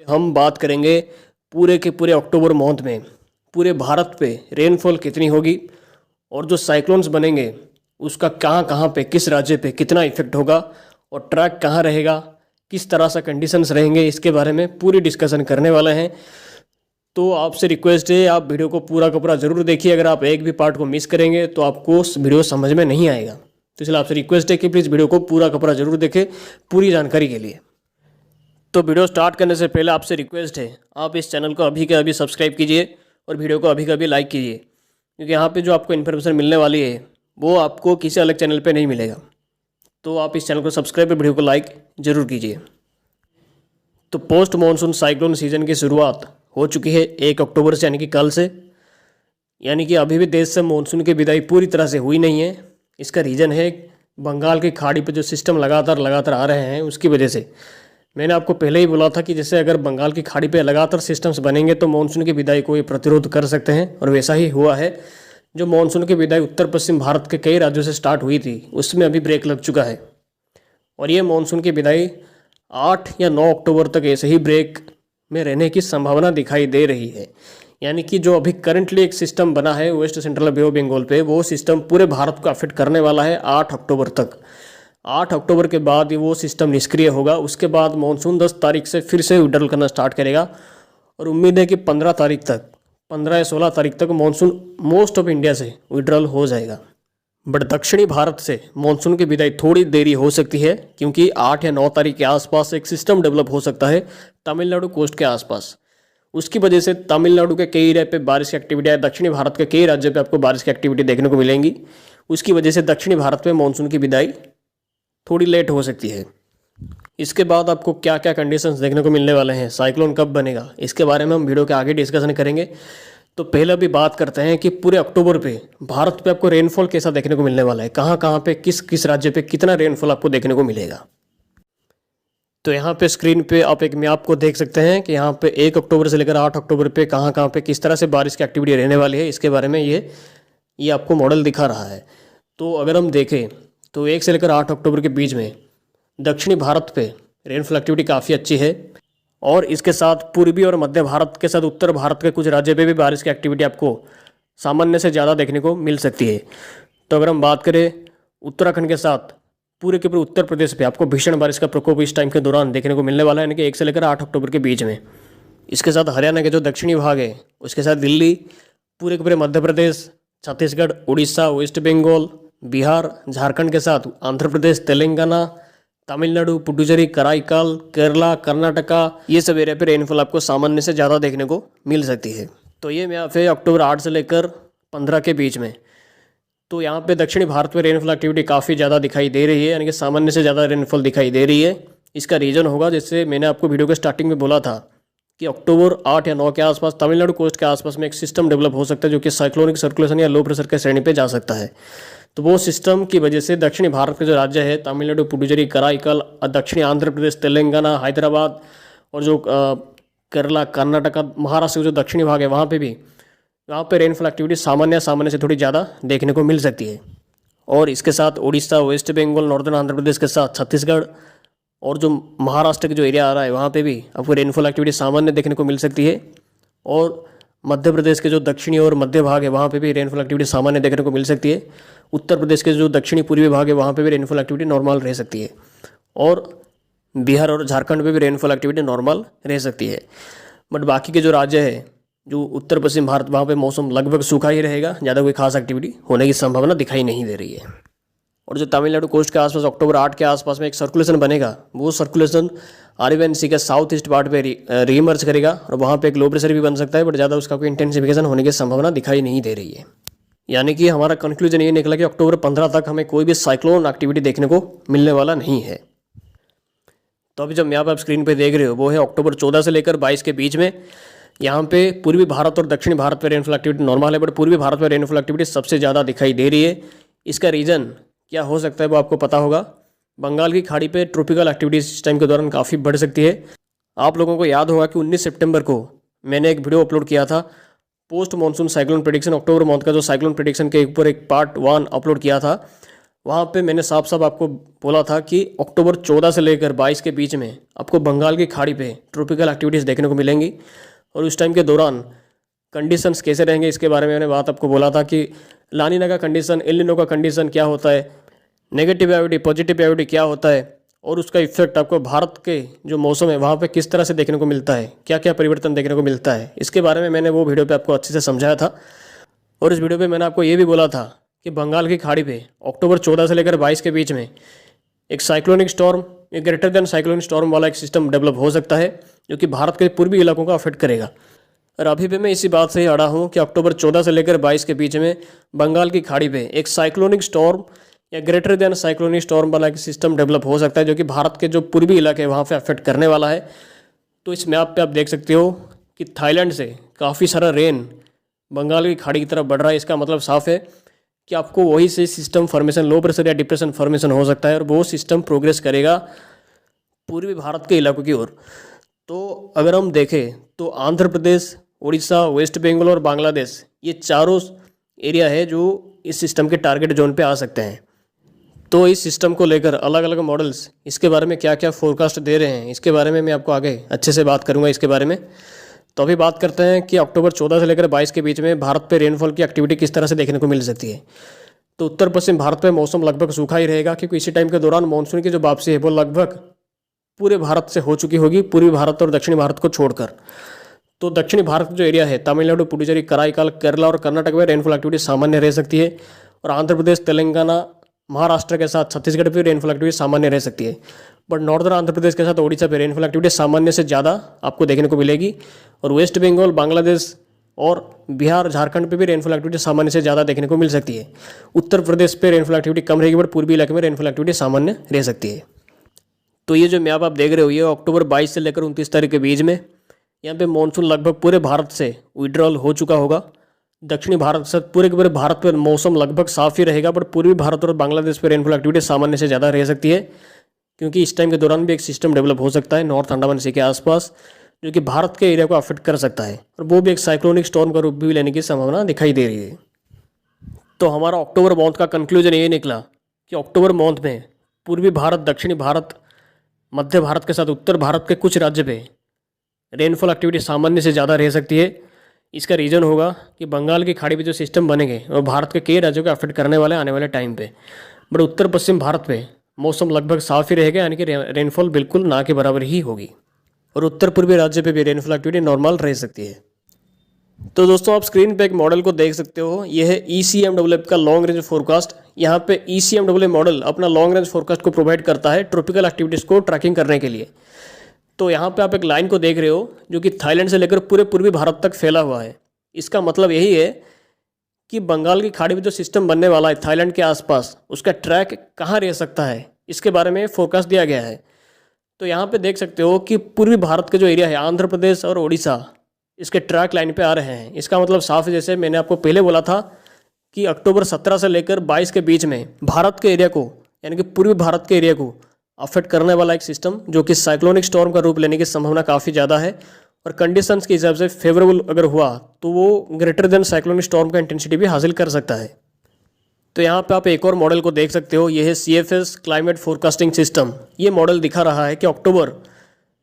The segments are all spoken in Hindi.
हम बात करेंगे पूरे के पूरे अक्टूबर मंथ में पूरे भारत पे रेनफॉल कितनी होगी और जो साइक्लोन्स बनेंगे उसका कहाँ कहाँ पे किस राज्य पे कितना इफेक्ट होगा और ट्रैक कहाँ रहेगा, किस तरह से कंडीशंस रहेंगे, इसके बारे में पूरी डिस्कशन करने वाले हैं। तो आपसे रिक्वेस्ट है आप वीडियो को पूरा का पूरा ज़रूर देखिए। अगर आप एक भी पार्ट को मिस करेंगे तो आपको वीडियो समझ में नहीं आएगा। तो इसलिए आपसे रिक्वेस्ट है कि प्लीज़ वीडियो को पूरा का पूरा ज़रूर देखें पूरी जानकारी के लिए। तो वीडियो स्टार्ट करने से पहले आपसे रिक्वेस्ट है आप इस चैनल को अभी के अभी सब्सक्राइब कीजिए और वीडियो को अभी के अभी लाइक कीजिए, क्योंकि यहाँ पे जो आपको इन्फॉर्मेशन मिलने वाली है वो आपको किसी अलग चैनल पे नहीं मिलेगा। तो आप इस चैनल को सब्सक्राइब और वीडियो को लाइक ज़रूर कीजिए। तो पोस्ट मानसून साइक्लोन सीजन की शुरुआत हो चुकी है 1 अक्टूबर से, यानी कि कल से। यानी कि अभी भी देश से मानसून की विदाई पूरी तरह से हुई नहीं है। इसका रीज़न है बंगाल की खाड़ी पर जो सिस्टम लगातार आ रहे हैं उसकी वजह से। मैंने आपको पहले ही बोला था कि जैसे अगर बंगाल की खाड़ी पे लगातार सिस्टम्स बनेंगे तो मानसून की विदाई को ये प्रतिरोध कर सकते हैं, और वैसा ही हुआ है। जो मानसून की विदाई उत्तर पश्चिम भारत के कई राज्यों से स्टार्ट हुई थी उसमें अभी ब्रेक लग चुका है, और ये मानसून की विदाई 8 या 9 अक्टूबर तक ऐसे ही ब्रेक में रहने की संभावना दिखाई दे रही है। यानी कि जो अभी करंटली एक सिस्टम बना है west central bay of Bengal पे, वो सिस्टम पूरे भारत को अफेक्ट करने वाला है 8 अक्टूबर तक। 8 अक्टूबर के बाद वो सिस्टम निष्क्रिय होगा। उसके बाद मानसून 10 तारीख से फिर से विड्रॉल करना स्टार्ट करेगा, और उम्मीद है कि 15 तारीख तक 15 या 16 तारीख तक मानसून मोस्ट ऑफ इंडिया से विड्रॉल हो जाएगा। बट दक्षिणी भारत से मानसून की विदाई थोड़ी देरी हो सकती है, क्योंकि 8 या 9 तारीख के आसपास एक सिस्टम डेवलप हो सकता है तमिलनाडु कोस्ट के आसपास। उसकी वजह से तमिलनाडु के कई एरिया पे बारिश की एक्टिविटी है, दक्षिणी भारत के कई राज्यों पे आपको बारिश की एक्टिविटी देखने को मिलेंगी। उसकी वजह से दक्षिणी भारत में मानसून की विदाई थोड़ी लेट हो सकती है। इसके बाद आपको क्या क्या कंडीशंस देखने को मिलने वाले हैं, साइक्लोन कब बनेगा, इसके बारे में हम वीडियो के आगे डिस्कशन करेंगे। तो पहले भी बात करते हैं कि पूरे अक्टूबर पे भारत पे आपको रेनफॉल कैसा देखने को मिलने वाला है, कहाँ कहाँ पे किस किस राज्य पे कितना रेनफॉल आपको देखने को मिलेगा। तो यहाँ पे स्क्रीन पे आप एक मैप को देख सकते हैं कि यहाँ पे 1 अक्टूबर से लेकर 8 अक्टूबर पे कहाँ कहाँ पे किस तरह से बारिश की एक्टिविटी रहने वाली है, इसके बारे में ये आपको मॉडल दिखा रहा है। तो अगर हम देखें तो 1 से लेकर 8 अक्टूबर के बीच में दक्षिणी भारत पे रेनफॉल एक्टिविटी काफ़ी अच्छी है, और इसके साथ पूर्वी और मध्य भारत के साथ उत्तर भारत के कुछ राज्यों पे भी बारिश की एक्टिविटी आपको सामान्य से ज़्यादा देखने को मिल सकती है। तो अगर हम बात करें उत्तराखंड के साथ पूरे के पूरे उत्तर प्रदेश पे आपको भीषण बारिश का प्रकोप इस टाइम के दौरान देखने को मिलने वाला है, यानी कि 1 से लेकर 8 अक्टूबर के बीच में। इसके साथ हरियाणा के जो दक्षिणी भाग है उसके साथ दिल्ली, पूरे के पूरे मध्य प्रदेश, छत्तीसगढ़, उड़ीसा, वेस्ट बंगाल, बिहार, झारखंड के साथ आंध्र प्रदेश, तेलंगाना, तमिलनाडु, पुडुचेरी, कराईकाल, केरला, कर्नाटका, ये सब एरिया पे रेनफॉल आपको सामान्य से ज़्यादा देखने को मिल सकती है। तो ये मैप है अक्टूबर 8 से लेकर 15 के बीच में। तो यहाँ पे दक्षिणी भारत में रेनफॉल एक्टिविटी काफ़ी ज़्यादा दिखाई दे रही है, यानी कि सामान्य से ज़्यादा रेनफॉल दिखाई दे रही है। इसका रीज़न होगा, जैसे मैंने आपको वीडियो के स्टार्टिंग में बोला था कि अक्टूबर 8 या 9 के आसपास तमिलनाडु कोस्ट के आसपास में एक सिस्टम डेवलप हो सकता है जो कि साइक्लोनिक सर्कुलेशन या लो प्रेशर के श्रेणी पे जा सकता है। तो वो सिस्टम की वजह से दक्षिणी भारत के जो राज्य है तमिलनाडु, पुडुचेरी, कराईकल, दक्षिणी आंध्र प्रदेश, तेलंगाना, हैदराबाद और जो केरला, कर्नाटका, महाराष्ट्र के जो दक्षिणी भाग है वहाँ पे रेनफॉल एक्टिविटी सामान्य से थोड़ी ज़्यादा देखने को मिल सकती है। और इसके साथ उड़ीसा, वेस्ट बंगाल, नॉर्दर्न आंध्र प्रदेश के साथ छत्तीसगढ़ और जो महाराष्ट्र के जो एरिया आ रहा है वहाँ पे भी आपको रेनफॉल एक्टिविटी सामान्य देखने को मिल सकती है। और मध्य प्रदेश के जो दक्षिणी और मध्य भाग है वहाँ पे भी रेनफॉल एक्टिविटी सामान्य देखने को मिल सकती है। उत्तर प्रदेश के जो दक्षिणी पूर्वी भाग है वहाँ पे भी रेनफॉल एक्टिविटी नॉर्मल रह सकती है, और बिहार और झारखंड में भी रेनफॉल एक्टिविटी नॉर्मल रह सकती है। बट बाकी के जो राज्य है जो उत्तर पश्चिम भारत वहाँ पे मौसम लगभग सूखा ही रहेगा, ज़्यादा कोई खास एक्टिविटी होने की संभावना दिखाई नहीं दे रही है। और जो तमिलनाडु कोस्ट के आसपास अक्टूबर 8 के आसपास में एक सर्कुलेशन बनेगा, वो सर्कुलेशन अरेबियन सी के साउथ ईस्ट पार्ट पे रीइमर्ज करेगा, और वहाँ पे एक लो प्रेशर भी बन सकता है, बट ज़्यादा उसका कोई इंटेंसिफिकेशन होने की संभावना दिखाई नहीं दे रही है। यानी कि हमारा कंक्लूजन ये निकला कि अक्टूबर 15 तक हमें कोई भी साइक्लोन एक्टिविटी देखने को मिलने वाला नहीं है। तो अभी जब मैप आप स्क्रीन पे देख रहे हो वो है अक्टूबर 14 से लेकर 22 के बीच में। यहाँ पे पूर्वी भारत और दक्षिणी भारत में रेनफॉल एक्टिविटी नॉर्मल है, बट पूर्वी भारत में रेनफॉल एक्टिविटी सबसे ज़्यादा दिखाई दे रही है। इसका रीज़न क्या हो सकता है वो आपको पता होगा। बंगाल की खाड़ी पे ट्रॉपिकल एक्टिविटीज इस टाइम के दौरान काफ़ी बढ़ सकती है। आप लोगों को याद होगा कि 19 सितंबर को मैंने एक वीडियो अपलोड किया था पोस्ट मानसून साइक्लोन प्रेडिक्शन, अक्टूबर मंथ का जो साइक्लोन प्रेडिक्शन के ऊपर एक पार्ट 1 अपलोड किया था। वहाँ पे मैंने साफ साफ आपको बोला था कि अक्टूबर 14 से लेकर 22 के बीच में आपको बंगाल की खाड़ी पे ट्रॉपिकल एक्टिविटीज़ देखने को मिलेंगी। और उस टाइम के दौरान कंडीशंस कैसे रहेंगे इसके बारे में मैंने बात आपको बोला था कि लानिना का कंडीशन, एल नीनो का कंडीशन क्या होता है, नेगेटिविटी पॉजिटिविटी क्या होता है, और उसका इफेक्ट आपको भारत के जो मौसम है वहाँ पे किस तरह से देखने को मिलता है, क्या क्या परिवर्तन देखने को मिलता है, इसके बारे में मैंने वो वीडियो पे आपको अच्छे से समझाया था। और इस वीडियो पे मैंने आपको ये भी बोला था कि बंगाल की खाड़ी पे अक्टूबर 14 से लेकर 22 के बीच में एक साइक्लोनिक स्टॉर्म, एक ग्रेटर देन साइक्लोनिक स्टॉर्म वाला एक सिस्टम डेवलप हो सकता है जो कि भारत के पूर्वी इलाकों का अफेक्ट करेगा। और अभी भी मैं इसी बात से ही अड़ा हूँ कि अक्टूबर 14 से लेकर 22 के बीच में बंगाल की खाड़ी पे एक साइक्लोनिक स्टॉर्म या ग्रेटर देन साइक्लोनिक स्टॉर्म वाला एक सिस्टम डेवलप हो सकता है जो कि भारत के जो पूर्वी इलाके हैं वहाँ पे अफेक्ट करने वाला है। तो इस मैप पे आप देख सकते हो कि थाईलैंड से काफ़ी सारा रेन बंगाल की खाड़ी की तरफ बढ़ रहा है। इसका मतलब साफ है कि आपको वही से सिस्टम फॉर्मेशन, लो प्रेशर या डिप्रेशन फॉर्मेशन हो सकता है और वो सिस्टम प्रोग्रेस करेगा पूर्वी भारत के इलाकों की ओर। तो अगर हम देखें तो आंध्र प्रदेश, उड़ीसा, वेस्ट बंगाल और बांग्लादेश, ये चारों एरिया है जो इस सिस्टम के टारगेट जोन पे आ सकते हैं। तो इस सिस्टम को लेकर अलग अलग मॉडल्स, इसके बारे में क्या क्या फोरकास्ट दे रहे हैं, इसके बारे में मैं आपको आगे अच्छे से बात करूंगा इसके बारे में। तो अभी बात करते हैं कि अक्टूबर 14 से लेकर 22 के बीच में भारत पे रेनफॉल की एक्टिविटी किस तरह से देखने को मिल सकती है। तो उत्तर पश्चिम भारत पे मौसम लगभग सूखा ही रहेगा क्योंकि इसी टाइम के दौरान मानसून की जो वापसी है वो लगभग पूरे भारत से हो चुकी होगी, पूर्वी भारत और दक्षिणी भारत को छोड़कर। तो दक्षिणी भारत जो एरिया है, तमिलनाडु, पुडुचेरी, कराईकाल, केरला और कर्नाटक में रेनफॉल एक्टिविटी सामान्य रह सकती है। और आंध्र प्रदेश, तेलंगाना, महाराष्ट्र के साथ छत्तीसगढ़ पे रेनफॉल एक्टिविटी सामान्य रह सकती है। बट नॉर्दर्न आंध्र प्रदेश के साथ ओडिशा पे रेनफॉल एक्टिविटी सामान्य से ज़्यादा आपको देखने को मिलेगी। और वेस्ट बंगाल, बांग्लादेश और बिहार, झारखंड पे भी रेनफॉल एक्टिविटी सामान्य से ज़्यादा देखने को मिल सकती है। उत्तर प्रदेश पे रेनफॉल एक्टिविटी कम रहेगी बट पूर्वी इलाके में रेनफॉल एक्टिविटी सामान्य रह सकती है। तो ये जो मैप आप देख रहे हो ये अक्टूबर 22 से लेकर 29 तारीख के बीच में यहाँ पे मानसून लगभग पूरे भारत से विड्रॉल हो चुका होगा। दक्षिणी भारत से पूरे के पूरे भारत पर मौसम लगभग साफ ही रहेगा बट पूर्वी भारत और बांग्लादेश पर रेनफॉल एक्टिविटी सामान्य से ज़्यादा रह सकती है क्योंकि इस टाइम के दौरान भी एक सिस्टम डेवलप हो सकता है नॉर्थ अंडमान सी के आसपास जो कि भारत के एरिया को अफेक्ट कर सकता है और वो भी एक साइक्लोनिक स्टॉर्म का रूप भी लेने की संभावना दिखाई दे रही है। तो हमारा अक्टूबर मंथ का कंक्लूजन ये निकला कि अक्टूबर मंथ में पूर्वी भारत, दक्षिणी भारत, मध्य भारत के साथ उत्तर भारत के कुछ राज्य पे रेनफॉल एक्टिविटी सामान्य से ज़्यादा रह सकती है। इसका रीज़न होगा कि बंगाल की खाड़ी पे जो सिस्टम बनेंगे वो भारत के कई राज्यों को अफेक्ट करने वाले आने वाले टाइम पे। बट उत्तर पश्चिम भारत पे मौसम लगभग साफ ही रहेगा, यानी कि रेनफॉल बिल्कुल ना के बराबर ही होगी और उत्तर पूर्वी राज्य पे भी रेनफॉल एक्टिविटी नॉर्मल रह सकती है। तो दोस्तों आप स्क्रीन पे एक मॉडल को देख सकते हो, यह है ECMWF का लॉन्ग रेंज फोरकास्ट। यहाँ पे ECMWF मॉडल अपना लॉन्ग रेंज फोरकास्ट को प्रोवाइड करता है ट्रॉपिकल एक्टिविटीज़ को ट्रैकिंग करने के लिए। तो यहाँ पे आप एक लाइन को देख रहे हो जो कि थाईलैंड से लेकर पूरे पूर्वी भारत तक फैला हुआ है। इसका मतलब यही है कि बंगाल की खाड़ी में जो सिस्टम बनने वाला है थाईलैंड के आसपास, उसका ट्रैक कहाँ रह सकता है, इसके बारे में फोरकास्ट दिया गया है। तो यहाँ पे देख सकते हो कि पूर्वी भारत के जो एरिया है, आंध्र प्रदेश और उड़ीसा, इसके ट्रैक लाइन पे आ रहे हैं। इसका मतलब साफ है, जैसे मैंने आपको पहले बोला था कि अक्टूबर 17 से लेकर 22 के बीच में भारत के एरिया को, यानी कि पूर्वी भारत के एरिया को अफेक्ट करने वाला एक सिस्टम जो कि साइक्लोनिक स्टॉर्म का रूप लेने की संभावना काफ़ी ज़्यादा है और कंडीशंस के हिसाब से फेवरेबल अगर हुआ तो वो ग्रेटर देन साइक्लोनिक स्टॉर्म का इंटेंसिटी भी हासिल कर सकता है। तो यहाँ पे आप एक और मॉडल को देख सकते हो, ये है CFS क्लाइमेट फोरकास्टिंग सिस्टम। ये मॉडल दिखा रहा है कि अक्टूबर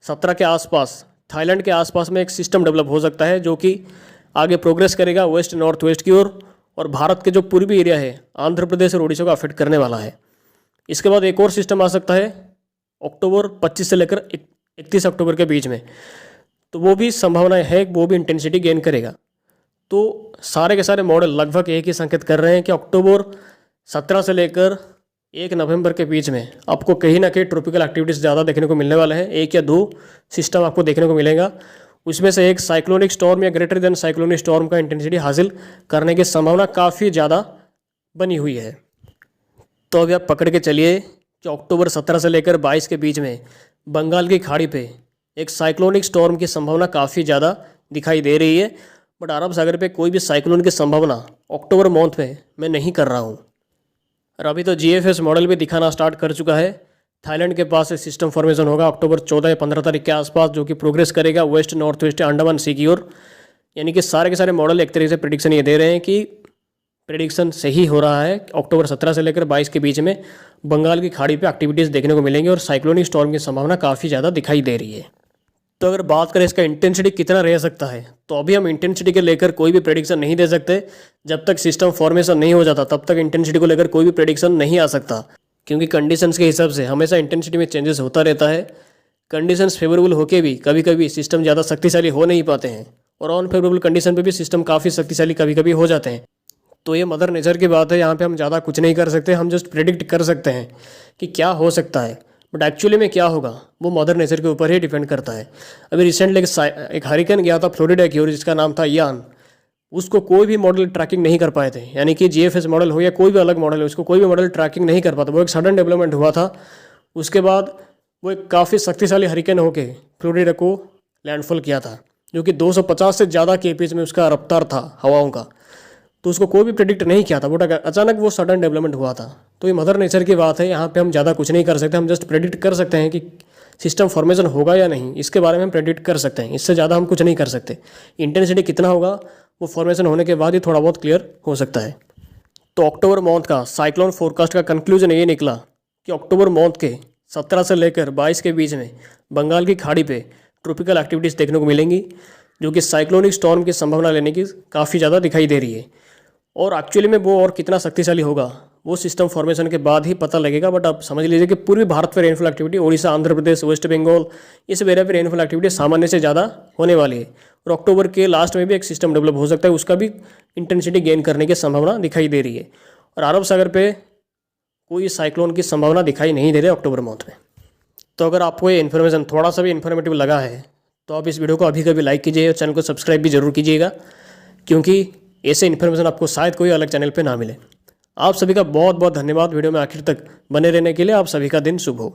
17 के आसपास थाईलैंड के आसपास में एक सिस्टम डेवलप हो सकता है जो कि आगे प्रोग्रेस करेगा वेस्ट नॉर्थ वेस्ट की ओर और भारत के जो पूर्वी एरिया है आंध्र प्रदेश और उड़ीसा को अफेक्ट करने वाला है। इसके बाद एक और सिस्टम आ सकता है अक्टूबर 25 से लेकर 31 अक्टूबर के बीच में, तो वो भी संभावना है, वो भी इंटेंसिटी गेन करेगा। तो सारे के सारे मॉडल लगभग एक ही संकेत कर रहे हैं कि अक्टूबर 17 से लेकर 1 नवंबर के बीच में आपको कहीं ना कहीं ट्रॉपिकल एक्टिविटीज़ ज़्यादा देखने को मिलने वाला है। 1 या 2 सिस्टम आपको देखने को मिलेगा, उसमें से एक साइक्लोनिक स्टॉर्म या ग्रेटर देन साइक्लोनिक स्टॉर्म का इंटेंसिटी हासिल करने की संभावना काफ़ी ज़्यादा बनी हुई है। तो अभी आप पकड़ के चलिए कि अक्टूबर 17 से लेकर 22 के बीच में बंगाल की खाड़ी पे एक साइक्लोनिक स्टॉर्म की संभावना काफ़ी ज़्यादा दिखाई दे रही है। बट अरब सागर पे कोई भी साइक्लोन की संभावना अक्टूबर मंथ में मैं नहीं कर रहा हूँ। और अभी तो GFS मॉडल भी दिखाना स्टार्ट कर चुका है। थाईलैंड के पास एक सिस्टम फॉर्मेशन होगा अक्टूबर 14 या 15 तारीख के आसपास जो कि प्रोग्रेस करेगा वेस्ट नॉर्थ वेस्ट अंडमान सी की ओर। यानी कि सारे के सारे मॉडल एक तरीके से प्रिडिक्शन ये दे रहे हैं कि प्रेडिक्शन सही हो रहा है। अक्टूबर 17 से लेकर 22 के बीच में बंगाल की खाड़ी पे एक्टिविटीज़ देखने को मिलेंगी और साइक्लोनिक स्टॉर्म की संभावना काफ़ी ज़्यादा दिखाई दे रही है। तो अगर बात करें इसका इंटेंसिटी कितना रह सकता है, तो अभी हम इंटेंसिटी के लेकर कोई भी प्रेडिक्शन नहीं दे सकते। जब तक सिस्टम फॉर्मेशन नहीं हो जाता तब तक इंटेंसिटी को लेकर कोई भी प्रेडिक्शन नहीं आ सकता, क्योंकि कंडीशंस के हिसाब से हमेशा इंटेंसिटी में चेंजेस होता रहता है। कंडीशंस फेवरेबल होके भी कभी कभी सिस्टम ज़्यादा शक्तिशाली हो नहीं पाते हैं और अनफेवरेबल कंडीशन पे भी सिस्टम काफ़ी शक्तिशाली कभी कभी हो जाते हैं। तो ये मदर नेचर की बात है, यहाँ पे हम ज़्यादा कुछ नहीं कर सकते। हम जस्ट प्रेडिक्ट कर सकते हैं कि क्या हो सकता है, बट एक्चुअली में क्या होगा वो मदर नेचर के ऊपर ही डिपेंड करता है। अभी रिसेंटली एक हरिकेन गया था फ्लोरिडा की ओर, जिसका नाम था यान। उसको कोई भी मॉडल ट्रैकिंग नहीं कर पाए थे, यानी कि जीएफएस मॉडल हो या कोई भी अलग मॉडल हो, उसको कोई भी मॉडल ट्रैकिंग नहीं कर पाता। वो एक सडन डेवलपमेंट हुआ था। उसके बाद वो एक काफ़ी शक्तिशाली हरिकेन होके फ्लोरिडा को लैंडफॉल किया था, जो कि 250 से ज़्यादा केपीएच में उसका रफ्तार था हवाओं का। तो उसको कोई भी प्रेडिक्ट नहीं किया था, बट अचानक वो सडन डेवलपमेंट हुआ था। तो ये मदर नेचर की बात है, यहाँ पे हम ज़्यादा कुछ नहीं कर सकते। हम जस्ट प्रेडिक्ट कर सकते हैं कि सिस्टम फॉर्मेशन होगा या नहीं, इसके बारे में हम प्रेडिक्ट कर सकते हैं। इससे ज़्यादा हम कुछ नहीं कर सकते। इंटेंसिटी कितना होगा वो फॉर्मेशन होने के बाद ही थोड़ा बहुत क्लियर हो सकता है। तो अक्टूबर मंथ का साइक्लोन फोरकास्ट का कंक्लूजन ये निकला कि अक्टूबर मंथ के 17 से लेकर 22 के बीच में बंगाल की खाड़ी पे ट्रॉपिकल एक्टिविटीज़ देखने को मिलेंगी, जो कि साइक्लोनिक स्टॉर्म की संभावना लेने की काफ़ी ज़्यादा दिखाई दे रही है। और एक्चुअली में वो और कितना शक्तिशाली होगा वो सिस्टम फॉर्मेशन के बाद ही पता लगेगा। बट आप समझ लीजिए कि पूर्वी भारत में rainfall activity, Orissa, Andhra Pradesh, waste Bengal, इस एरिया पे रेनफॉल एक्टिविटी सामान्य से ज़्यादा होने वाली है। और अक्टूबर के लास्ट में भी एक सिस्टम डेवलप हो सकता है, उसका भी इंटेंसिटी गेन करने की संभावना दिखाई दे रही है। और अरब सागर पे कोई साइक्लोन की संभावना दिखाई नहीं दे रही अक्टूबर मंथ में। तो अगर आपको ये इन्फॉर्मेशन थोड़ा सा भी इन्फॉर्मेटिव लगा है तो आप इस वीडियो को अभी कभी लाइक कीजिए और चैनल को सब्सक्राइब भी जरूर कीजिएगा, क्योंकि ऐसे इन्फॉर्मेशन आपको शायद कोई अलग चैनल पे ना मिले। आप सभी का बहुत बहुत धन्यवाद वीडियो में आखिर तक बने रहने के लिए। आप सभी का दिन शुभ हो।